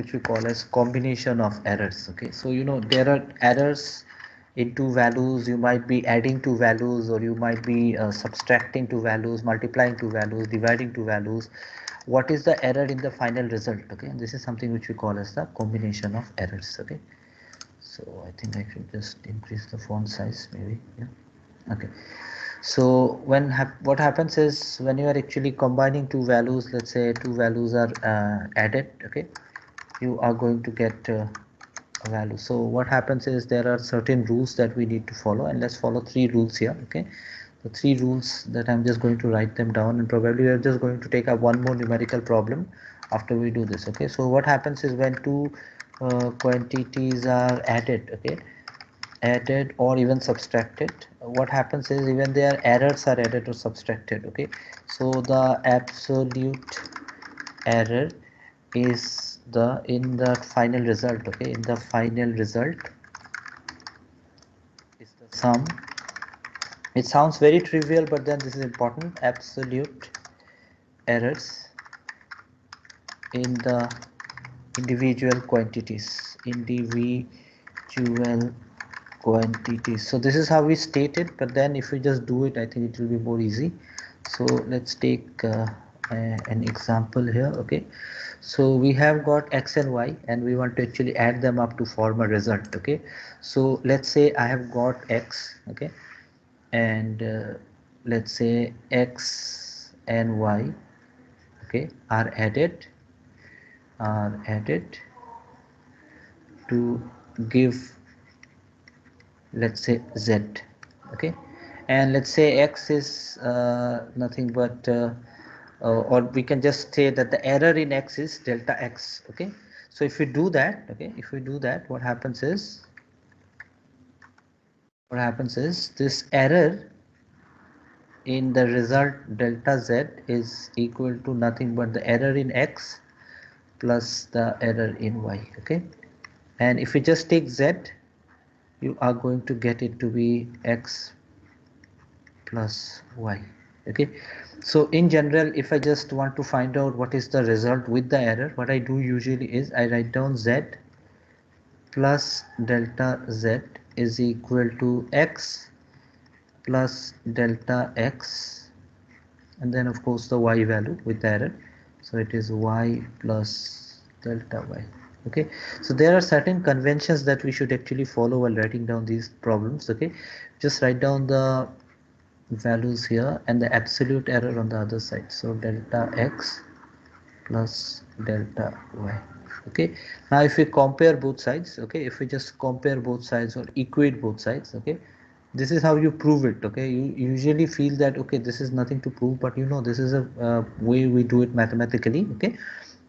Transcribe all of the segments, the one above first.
which we call as combination of errors. Okay, so you know there are errors in two values. You might be adding two values, or you might be subtracting two values, multiplying two values, dividing two values. What is the error in the final result? Okay, and this is something which we call as the combination of errors. Okay, so I think I should just increase the font size maybe. Yeah. Okay, so what happens is when you are actually combining two values, let's say two values are added. Okay, you are going to get a value. So what happens is there are certain rules that we need to follow, and let's follow three rules here. Okay, the three rules that I'm just going to write them down, and probably we are just going to take up one more numerical problem after we do this. Okay, so what happens is when two quantities are added, okay, added or even subtracted, what happens is even their errors are added or subtracted. Okay, so the absolute error is the in the final result. Okay, in the final result is the sum. It sounds very trivial, but then this is important. Absolute errors in the individual quantities. So this is how we state it, but then if we just do it, I think it will be more easy. So let's take an example here. Okay, so we have got x and y, and we want to actually add them up to form a result. Okay, so let's say I have got x. Okay, and let's say x and y, okay, are added to give, let's say, z. Okay, and let's say x is nothing but or we can just say that the error in x is delta x. Okay, so if we do that, okay, if we do that, what happens is this error in the result delta z is equal to nothing but the error in x plus the error in y. Okay, and if we just take z, you are going to get it to be x plus y. Okay, so in general, if I just want to find out what is the result with the error, what I do usually is I write down z plus delta z is equal to x plus delta x, and then of course the y value with the error, so it is y plus delta y. Okay, so there are certain conventions that we should actually follow while writing down these problems. Okay, just write down the values here and the absolute error on the other side, so delta x plus delta y. Okay, now if we compare both sides, okay, if we just compare both sides or equate both sides, okay, this is how you prove it. Okay, you usually feel that okay, this is nothing to prove, but you know this is a way we do it mathematically. Okay,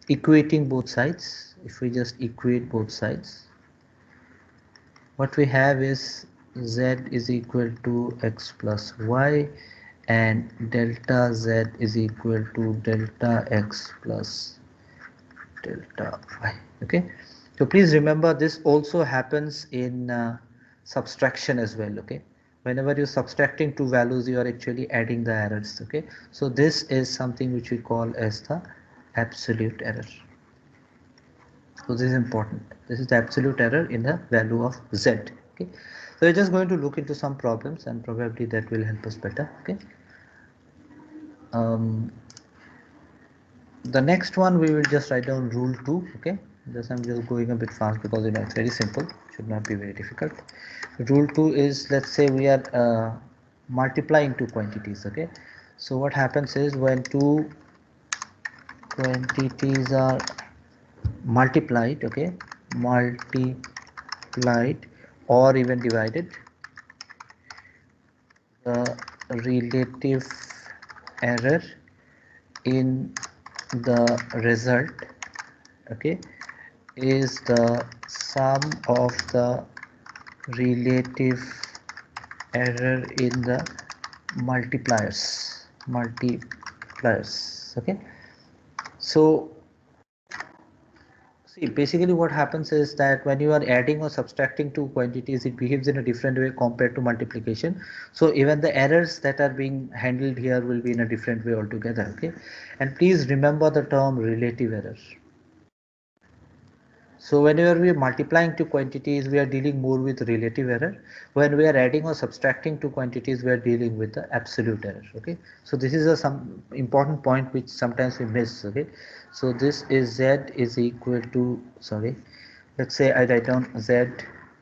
equating both sides, if we just equate both sides, what we have is z is equal to x plus y, and delta z is equal to delta x plus delta y. Okay, so please remember this also happens in subtraction as well. Okay, whenever you're subtracting two values, you are actually adding the errors. Okay, so this is something which we call as the absolute error. So this is important. This is the absolute error in the value of z. Okay, so we're just going to look into some problems, and probably that will help us better. Okay, um, the next one we will just write down rule 2. Okay, just I'm just going a bit fast because you know it's very simple, should not be very difficult. Rule 2 is, let's say we are multiplying two quantities. Okay, so what happens is when two quantities are multiplied, okay, multiplied or even divided, the relative error in the result, okay, is the sum of the relative error in the multipliers. Okay, so see, basically what happens is that when you are adding or subtracting two quantities, it behaves in a different way compared to multiplication. So even the errors that are being handled here will be in a different way altogether. Okay, and please remember the term relative error. So whenever we are multiplying two quantities, we are dealing more with relative error. When we are adding or subtracting two quantities, we are dealing with the absolute error. Okay. So this is a some important point which sometimes we miss. Okay. So this is z is equal to, sorry, let's say I write down z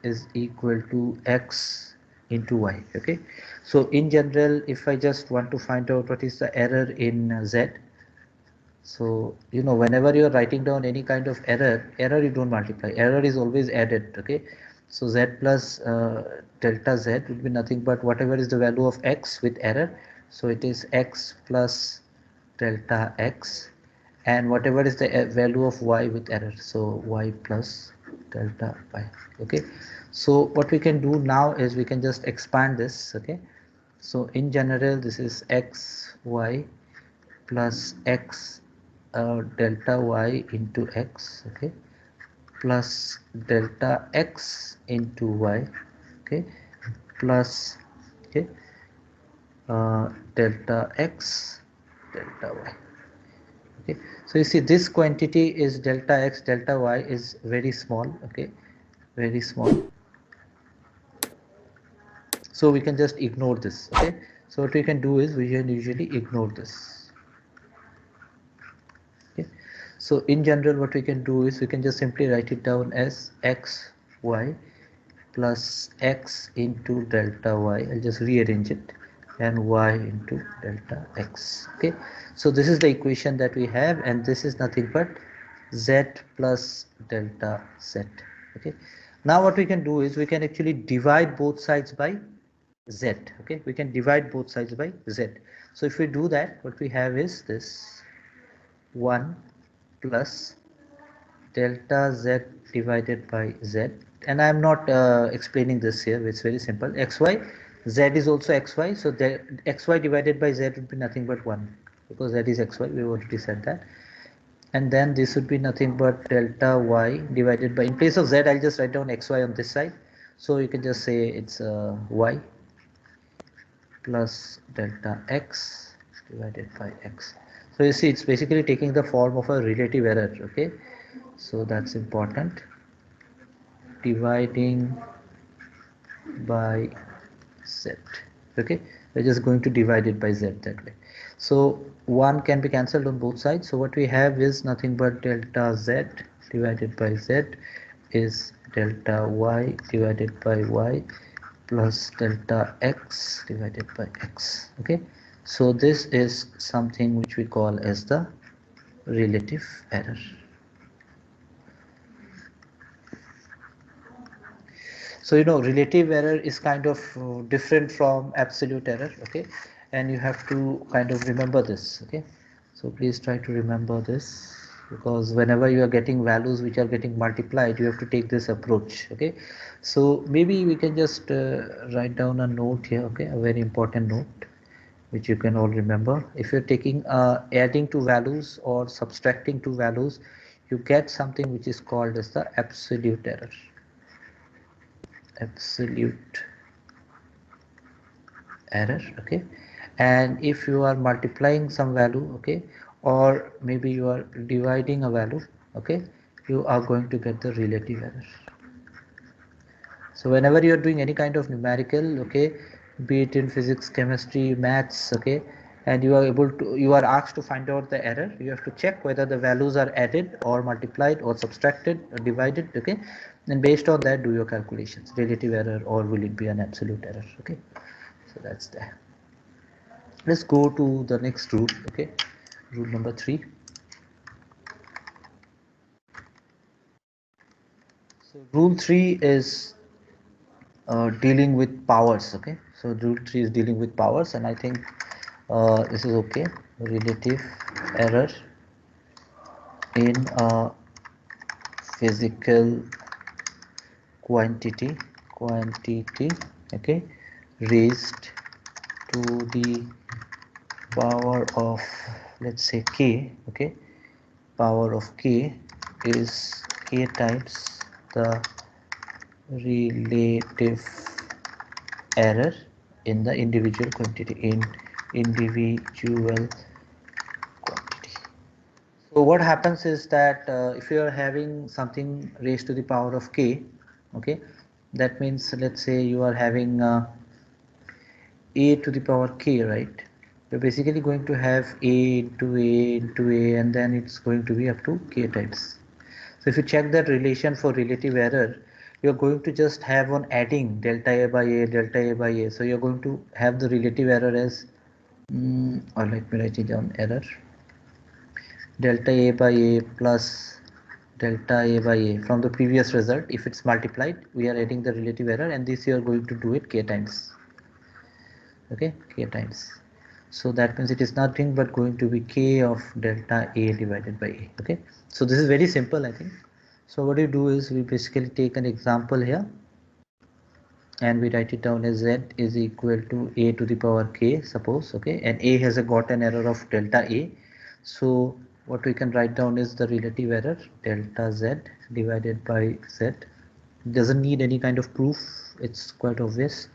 is equal to x into y. Okay. So in general, if I just want to find out what is the error in z, so whenever you are writing down any kind of error you don't multiply, error is always added. Okay. So z plus delta z will be nothing but whatever is the value of x with error, so it is x plus delta x, and whatever is the value of y with error, so y plus delta y. Okay. So what we can do now is we can just expand this. Okay. So in general this is x y plus x delta y into x. Okay. Plus delta x into y. Okay. Plus, okay, delta x delta y. Okay. So you see this quantity is delta x delta y is very small. Okay. Very small, so we can just ignore this. Okay. So what we can do is we can usually ignore this. Okay. So in general what we can do is we can just simply write it down as x y plus x into delta y. I'll just rearrange it, and y into delta x. Okay. So this is the equation that we have, and this is nothing but z plus delta z. Okay. Now what we can do is we can actually divide both sides by z. Okay. We can divide both sides by z. So if we do that, what we have is this 1 plus delta z divided by z, and I am not explaining this here, it's very simple. Xy, z is also xy, so the xy divided by z would be nothing but 1, because that is xy, we already said that. And then this would be nothing but delta y divided by, in place of z I'll just write down xy on this side, so you can just say it's y plus delta x divided by x. So you see it's basically taking the form of a relative error. Okay. So that's important, dividing by z. Okay. We're just going to divide it by z that way. So 1 can be cancelled on both sides, so what we have is nothing but delta z divided by z is delta y divided by y plus delta x divided by x. Okay. So this is something which we call as the relative error. So relative error is kind of different from absolute error. Okay. And you have to kind of remember this. Okay. So please try to remember this, because whenever you are getting values which are getting multiplied, you have to take this approach. Okay. So maybe we can just write down a note here. Okay. A very important note which you can all remember. If you're taking adding two values or subtracting two values, you get something which is called as the absolute error. Absolute error. Okay. And if you are multiplying some value, okay, or maybe you are dividing a value, okay, you are going to get the relative error. So whenever you are doing any kind of numerical, okay, be it in physics, chemistry, maths, okay, and you are asked to find out the error, you have to check whether the values are added or multiplied or subtracted or divided. Okay. And based on that do your calculations, relative error or will it be an absolute error. Okay. So that's that. Let's go to the next rule. Okay. Rule number 3. So rule 3 is dealing with powers. Okay. So rule 3 is dealing with powers, and I think this is okay. Relative error in a physical quantity, okay, raised to the power of, let's say, k. Okay. Power of k is k times the relative error in the individual quantity, in individual quantity. So what happens is that if you are having something raised to the power of k, okay, that means let's say you are having a to the power k, right? You're basically going to have a into a into a, and then it's going to be up to k times. So if you check that relation for relative error, you're going to just have on adding delta a by a, delta a by a. So you're going to have the relative error as, or let me write it down, error delta a by a plus delta a by a from the previous result. If it's multiplied, we are adding the relative error, and this you are going to do it k times. Okay, k times. So that means it is nothing but going to be k of delta a divided by a. Okay, so this is very simple, I think. So what you do is we basically take an example here and we write it down as z is equal to a to the power k, suppose. Okay, and a has got an error of delta a. So what we can write down is the relative error delta z divided by z. It doesn't need any kind of proof, it's quite obvious.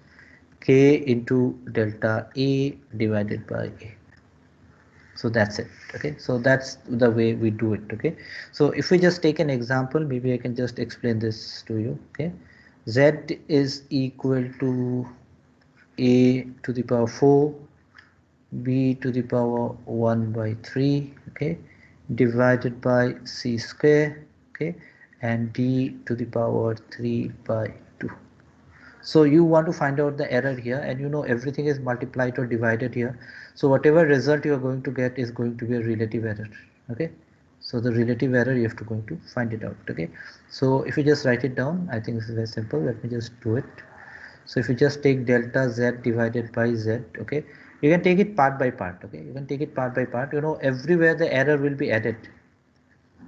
K into delta a divided by a. So that's it. Okay, so that's the way we do it. Okay, so if we just take an example, maybe I can just explain this to you. Okay, z is equal to a to the power 4, b to the power 1 by 3, okay, divided by c square, okay, and d to the power 3 by 2. So you want to find out the error here, and you know everything is multiplied or divided here. So whatever result you are going to get is going to be a relative error. Okay, so the relative error you have to going to find it out. Okay, so if you just write it down, I think this is very simple. Let me just do it. So if you just take delta z divided by z, okay, you can take it part by part. Okay, you can take it part by part. You know, everywhere the error will be added,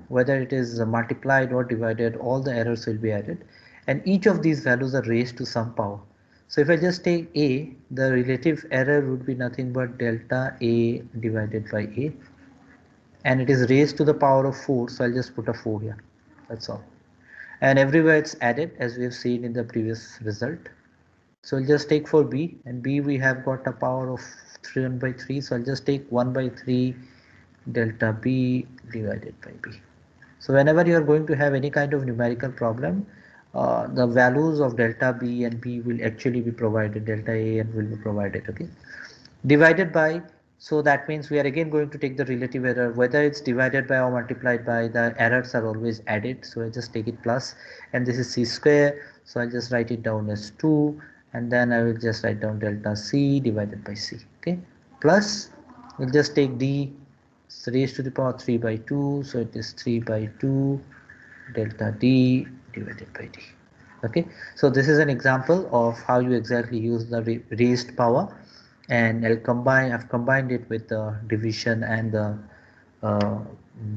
whether it is multiplied or divided, all the errors will be added, and each of these values are raised to some power. So if I just take a, the relative error would be nothing but delta a divided by a, and it is raised to the power of 4, so I'll just put a 4 here. That's all. And everywhere it's added, as we have seen in the previous result. So I'll just take for b, and b we have got a power of 3 1 by 3, so I'll just take 1 by 3 delta b divided by b. So whenever you are going to have any kind of numerical problem, the values of delta b and b will actually be provided, delta a and will be provided. Okay, divided by, so that means we are again going to take the relative error, whether it's divided by or multiplied by, the errors are always added. So I just take it plus, and this is c square, so I'll just write it down as 2, and then I will just write down delta c divided by c. Okay, plus we'll just take d, so raised to the power 3 by 2, so it is 3 by 2 delta d divided by d. Okay, so this is an example of how you exactly use the raised power, and I've combined it with the division and the uh,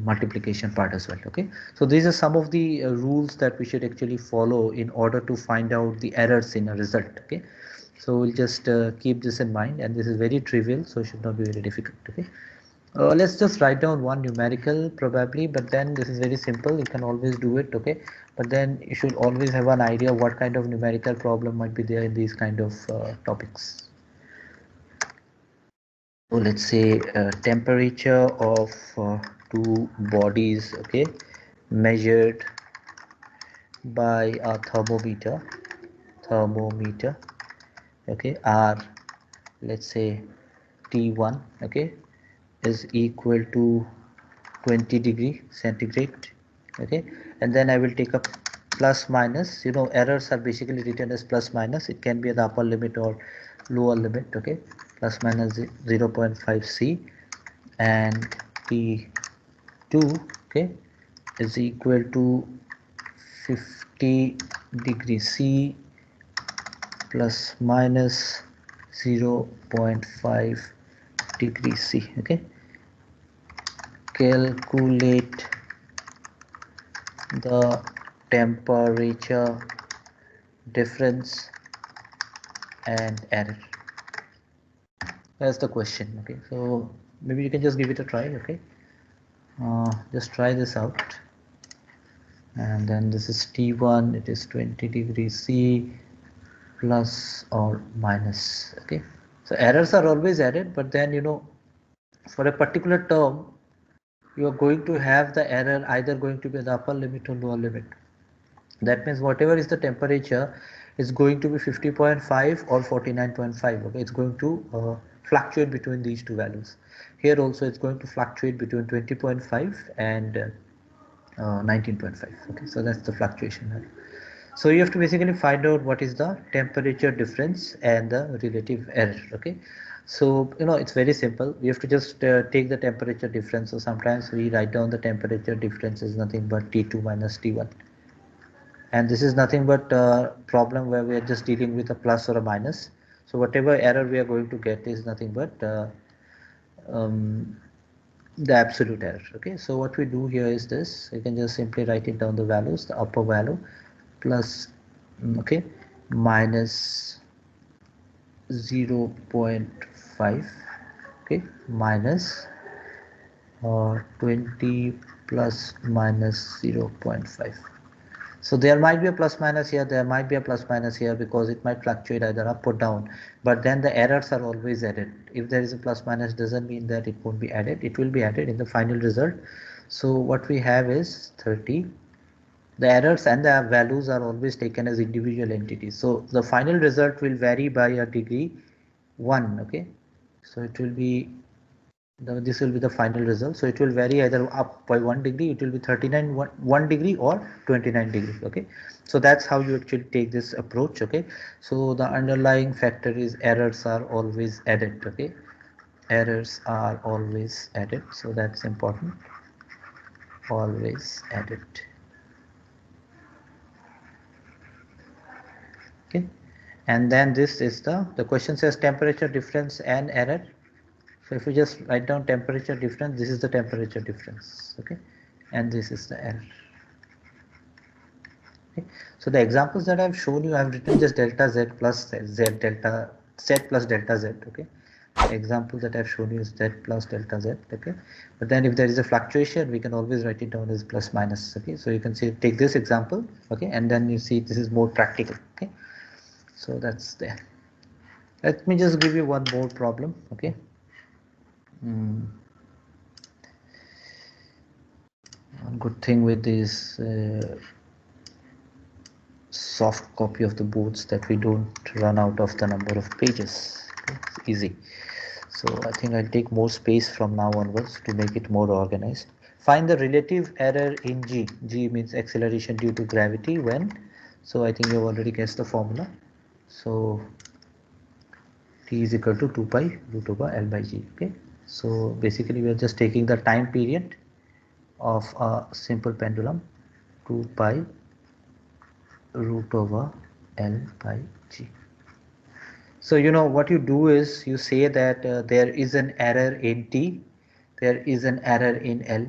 multiplication part as well. Okay, so these are some of the rules that we should actually follow in order to find out the errors in a result. Okay, so we'll just keep this in mind, and this is very trivial, so it should not be very difficult. Okay, let's just write down one numerical probably, but then this is very simple, you can always do it. Okay, but then you should always have an idea what kind of numerical problem might be there in these kind of topics. So let's say temperature of two bodies, okay, measured by a thermometer, okay, are, let's say, T1, okay, is equal to 20 degree centigrade. Okay, and then I will take up plus minus, you know errors are basically written as plus minus, it can be the upper limit or lower limit. Okay, plus minus 0.5 c, and T2, okay, is equal to 50 degree c plus minus 0.5 degree c. Okay, calculate the temperature difference and error. That's the question. Okay, so maybe you can just give it a try. Okay, just try this out, and then this is T1, it is 20 degrees C plus or minus. Okay, so errors are always added, but then for a particular term you are going to have the error either going to be the upper limit or lower limit. That means whatever is the temperature is going to be 50.5 or 49.5. Okay, it's going to fluctuate between these two values. Here also it's going to fluctuate between 20.5 and 19.5. Okay, so that's the fluctuation value. So you have to basically find out what is the temperature difference and the relative error. Okay, so it's very simple. We have to just take the temperature difference. So sometimes we write down the temperature difference is nothing but T2 minus T1, and this is nothing but a problem where we are just dealing with a plus or a minus. So whatever error we are going to get is nothing but um, the absolute error. Okay, so what we do here is this: you can just simply write it down the values, the upper value plus okay, minus 0.5, okay, minus 20 plus minus 0.5. So there might be a plus minus here, there might be a plus minus here, because it might fluctuate either up or down, but then the errors are always added. If there is a plus minus, doesn't mean that it won't be added. It will be added in the final result. So what we have is 30. The errors and the values are always taken as individual entities. So the final result will vary by a degree 1. Okay, so it will be this will be the final result. So it will vary either up by 1 degree, it will be 39 1 degree, or 29 degree. Okay, so that's how you actually take this approach. Okay, so the underlying factor is errors are always added. Okay, errors are always added, so that's important, always added. Okay, and then this is the question says temperature difference and error. So if you just write down temperature difference, this is the temperature difference. Okay, and this is the error. Okay. So the examples that I've shown you, I've written just delta z plus z delta z plus delta z. Okay, the example that I've shown you is z plus delta z. Okay, but then if there is a fluctuation, we can always write it down as plus minus. Okay, so you can see, take this example. Okay, and then you see this is more practical. Okay, so that's there. Let me just give you one more problem. Okay. One good thing with this soft copy of the boards that we don't run out of the number of pages. Okay, it's easy. So I think I'll take more space from now onwards to make it more organized. Find the relative error in g. G means acceleration due to gravity when. So I think you've already guessed the formula. So t is equal to 2 pi root over L by g. Okay. So basically we are just taking the time period of a simple pendulum, 2 pi root over L by g. So what you do is you say that there is an error in t, there is an error in L.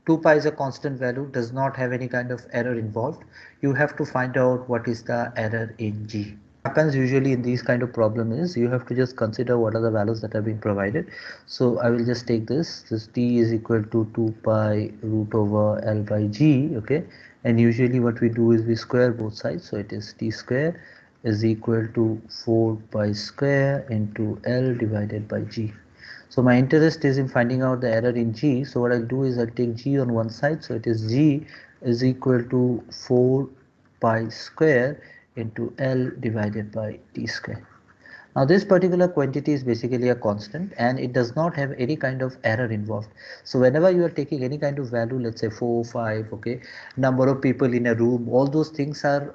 2 pi is a constant value, does not have any kind of error involved. You have to find out what is the error in g. Happens usually in these kind of problem is you have to just consider what are the values that are being provided. So I will just take this t is equal to 2 pi root over L by g. Okay, and usually what we do is we square both sides, so it is t square is equal to 4 pi square into L divided by g. So my interest is in finding out the error in g. So what I'll do is I'll take g on one side, so it is g is equal to 4 pi square into L divided by t square. Now this particular quantity is basically a constant and it does not have any kind of error involved. So whenever you are taking any kind of value, let's say 4, 5, okay, number of people in a room, all those things are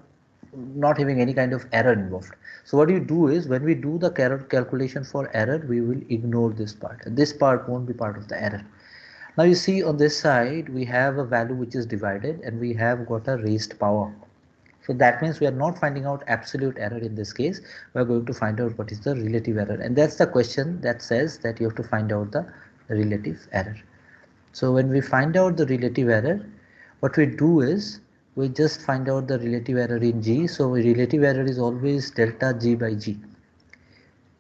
not having any kind of error involved. So what you do is when we do the calculation for error, we will ignore this part. This part won't be part of the error. Now you see on this side we have a value which is divided and we have got a raised power. So that means we are not finding out absolute error in this case. We are going to find out what is the relative error, and that's the question that says that you have to find out the relative error. So when we find out the relative error, what we do is we just find out the relative error in g. So relative error is always delta g by g.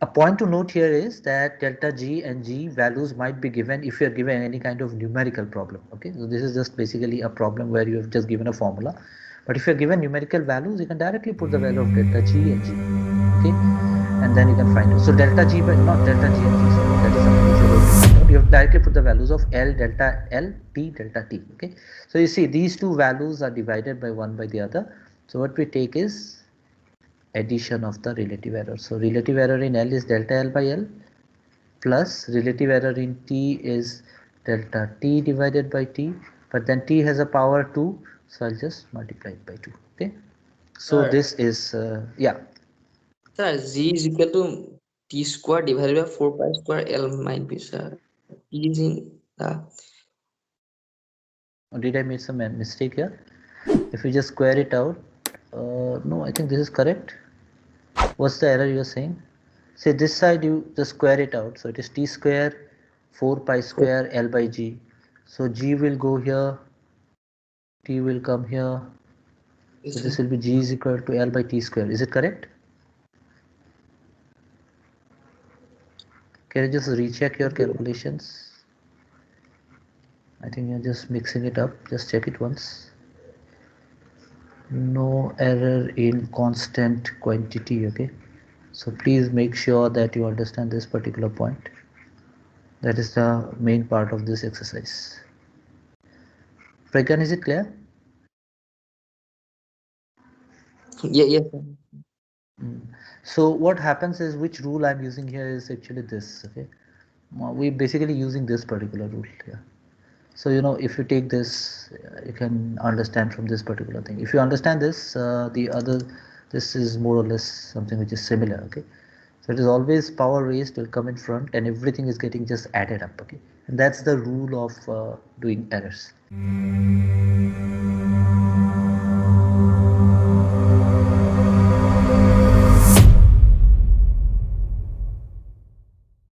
A point to note here is that delta g and g values might be given if you are given any kind of numerical problem. Okay, so this is just basically a problem where you have just given a formula. But if you are given numerical values, you can directly put the value of delta g and g. Okay, and then you can find out. So delta G by, not delta G and G, sorry, that is something which you're going to find out. You have to directly put the values of L delta L, T delta T. Okay. So you see these two values are divided by one by the other. So what we take is addition of the relative error. So relative error in L is delta L by L, plus relative error in T is delta T divided by T, but then T has a power 2, so I'll just multiply it by 2. Okay. So Sir, this is yeah. sir, G is equal to T square divided by 4 pi square L might be, sir. T is in the Or did I make some mistake here? If you just square it out, no, I think this is correct. What's the error you're saying? Say this side you just square it out. So it is t square 4 pi square L by G. So G will go here, T will come here. So sir. this will be G is equal to L by T square. Is it correct? Can you just recheck your calculations? I think you're just mixing it up. Just check it once. No error in constant quantity. Okay. So please make sure that you understand this particular point. That is the main part of this exercise. Pragyan, is it clear? Yeah, yes, sir. So what happens is, which rule I'm using here is actually this. Okay, we basically using this particular rule here. So if you take this, you can understand from this particular thing. If you understand this, the other, this is more or less something which is similar. Okay, so it is always power raised will come in front, and everything is getting just added up. Okay, and that's the rule of doing errors.